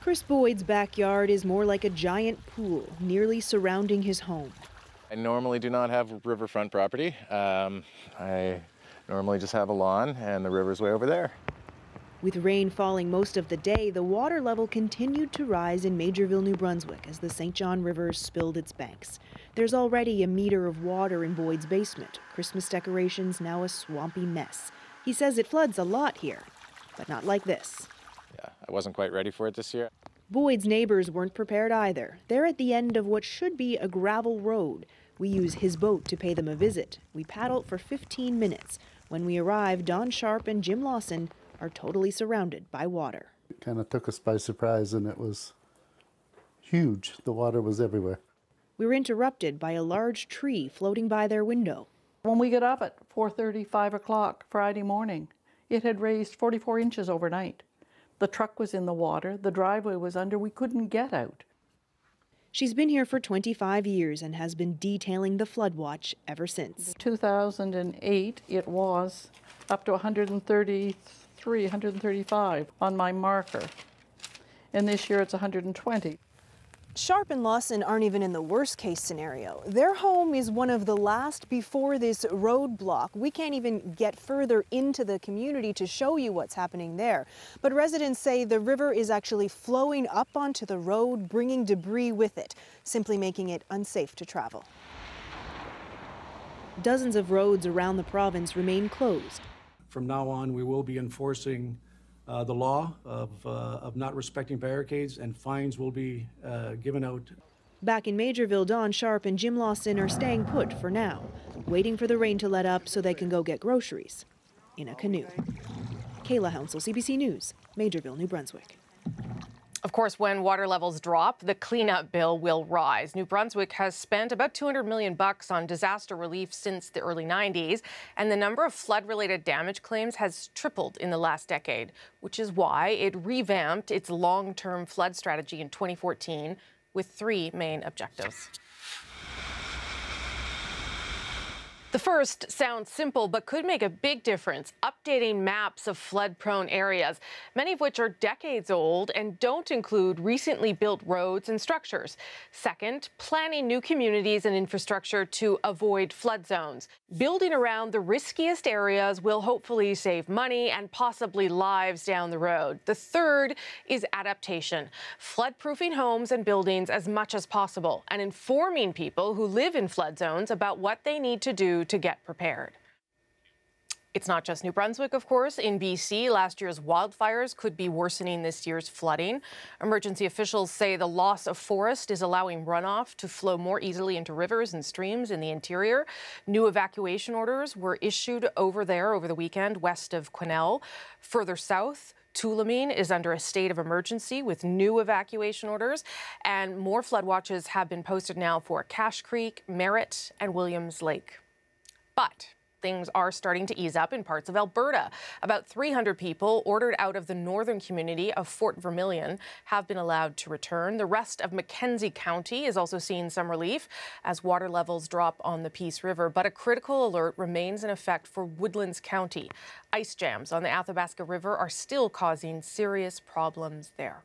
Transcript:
Chris Boyd's backyard is more like a giant pool, nearly surrounding his home. I normally do not have riverfront property. I normally just have a lawn, and the river's way over there. With rain falling most of the day, the water level continued to rise in Majorville, New Brunswick as the St. John River spilled its banks. There's already a meter of water in Boyd's basement. Christmas decorations now a swampy mess. He says it floods a lot here, but not like this. Yeah, I wasn't quite ready for it this year. Boyd's neighbors weren't prepared either. They're at the end of what should be a gravel road. We use his boat to pay them a visit. We paddled for 15 minutes. When we arrive, Don Sharp and Jim Lawson are totally surrounded by water. It kind of took us by surprise, and it was huge. The water was everywhere. We were interrupted by a large tree floating by their window. When we got up at 4:30, 5 o'clock Friday morning, it had raised 44 inches overnight. The truck was in the water, the driveway was under, we couldn't get out. She's been here for 25 years and has been detailing the flood watch ever since. 2008, it was up to 133, 135 on my marker. And this year it's 120. Sharp and Lawson aren't even in the worst case scenario. Their home is one of the last before this roadblock. We can't even get further into the community to show you what's happening there. But residents say the river is actually flowing up onto the road, bringing debris with it, simply making it unsafe to travel. Dozens of roads around the province remain closed. From now on, we will be enforcing the law of not respecting barricades, and fines will be given out. Back in Majorville, Don Sharp and Jim Lawson are staying put for now, waiting for the rain to let up so they can go get groceries in a canoe. Kayla Hounsel, CBC News, Majorville, New Brunswick. Of course, when water levels drop, the cleanup bill will rise. New Brunswick has spent about $200 million on disaster relief since the early 90s, and the number of flood-related damage claims has tripled in the last decade, which is why it revamped its long-term flood strategy in 2014 with 3 main objectives. The first sounds simple, but could make a big difference, updating maps of flood-prone areas, many of which are decades old and don't include recently built roads and structures. Second, planning new communities and infrastructure to avoid flood zones. Building around the riskiest areas will hopefully save money and possibly lives down the road. The third is adaptation, flood-proofing homes and buildings as much as possible, and informing people who live in flood zones about what they need to do to get prepared. It's not just New Brunswick, of course. In BC, last year's wildfires could be worsening this year's flooding. Emergency officials say the loss of forest is allowing runoff to flow more easily into rivers and streams in the interior. New evacuation orders were issued over there over the weekend, west of Quesnel. Further south, Tulameen is under a state of emergency with new evacuation orders, and more flood watches have been posted now for Cache Creek, Merritt, and Williams Lake. But things are starting to ease up in parts of Alberta. About 300 people ordered out of the northern community of Fort Vermilion have been allowed to return. The rest of Mackenzie County is also seeing some relief as water levels drop on the Peace River, but a critical alert remains in effect for Woodlands County. Ice jams on the Athabasca River are still causing serious problems there.